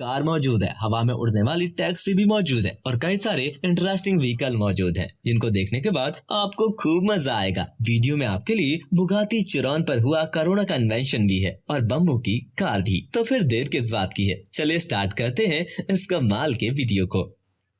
Car मौजूद है, हवा में उड़ने वाली टैक्सी भी मौजूद है और कई सारे इंटरेस्टिंग व्हीकल मौजूद हैं, जिनको देखने के बाद आपको खूब मजा आएगा। वीडियो में आपके लिए बुगाटी चिरॉन पर हुआ कोरोना का इन्वेंशन भी है और बम्बो की कार भी। तो फिर देर किस बात की है, चलिए स्टार्ट करते हैं इस कमाल के वीडियो को।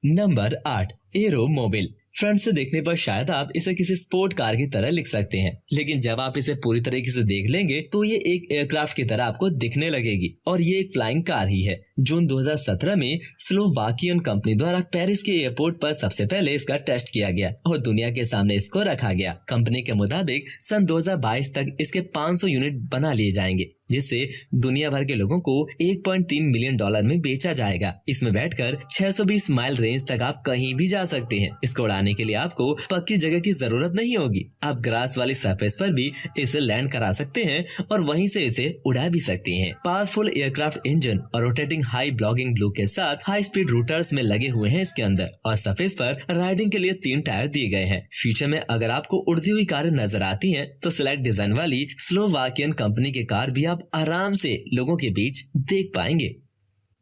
Number 8, arrow Mobil. फ्रंट से देखने पर शायद आप इसे किसी स्पोर्ट कार की तरह लिख सकते हैं, लेकिन जब आप इसे पूरी तरीके से देख लेंगे तो ये एक एयरक्राफ्ट की तरह आपको दिखने लगेगी और ये एक फ्लाइंग कार ही है। जून 2017 में स्लोवाकियन कंपनी द्वारा पेरिस के एयरपोर्ट पर सबसे पहले इसका टेस्ट किया गया और दुनिया के सामने इसको रखा गया। कंपनी के मुताबिक सन 2022 तक इसके 500 यूनिट बना लिए जाएंगे, जिससे दुनिया भर के लोगों को $1.3 मिलियन में बेचा जाएगा। इसमें बैठकर 620 माइल रेंज तक आप कहीं भी जा सकते हैं। इसको उड़ाने के लिए आपको पक्की जगह की जरूरत नहीं होगी, आप ग्रास वाली सरफेस पर भी इसे लैंड करा सकते हैं और वहीं से इसे उड़ा भी सकते हैं। पावरफुल एयरक्राफ्ट इंजन और रोटेटिंग हाई ब्लॉगिंग ब्लू के साथ हाई स्पीड रूटर्स में लगे हुए हैं इसके अंदर और सरफेस पर राइडिंग के लिए 3 टायर दिए गए हैं। फ्यूचर में अगर आपको उड़ती हुई कारें नजर आती हैं तो सिलेक्ट डिजाइन वाली स्लोवाकियन कंपनी की कार भी आप आराम से लोगों के बीच देख पाएंगे।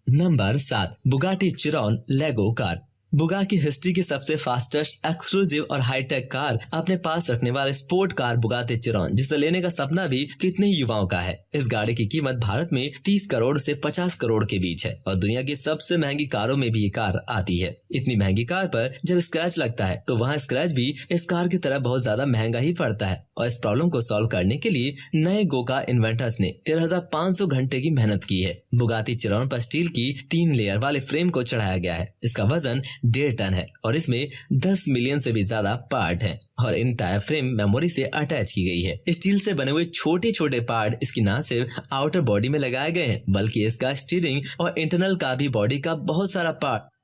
नंबर 7, बुगाटी चिरॉन लेगो कार। बुगा की हिस्ट्री की सबसे फास्टेस्ट, एक्सक्लूसिव और हाईटेक कार अपने पास रखने वाले स्पोर्ट कार बुगाटी चिरॉन, जिसे लेने का सपना भी कितने युवाओं का है। इस गाड़ी की कीमत भारत में 30 करोड़ से 50 करोड़ के बीच है और दुनिया की सबसे महंगी कारों में भी ये कार आती है। इतनी महंगी कार पर जब स्क्रैच लगता है तो वहाँ स्क्रैच भी इस कार की तरह बहुत ज्यादा महंगा ही पड़ता है और इस प्रॉब्लम को सॉल्व करने के लिए नए गोका इन्वेंटर्स ने 13,500 घंटे की मेहनत की है। बुगाटी चिरॉन पर स्टील की 3 लेयर वाले फ्रेम को चढ़ाया गया है, जिसका वजन 1.5 टन है और इसमें 10 मिलियन से भी ज्यादा पार्ट हैं और इन टायर फ्रेम मेमोरी से अटैच की गई है। स्टील से बने हुए छोटे छोटे पार्ट इसकी न सिर्फ आउटर बॉडी में लगाए गए हैं, बल्कि इसका स्टीयरिंग और इंटरनल का भी बॉडी का बहुत सारा पार्ट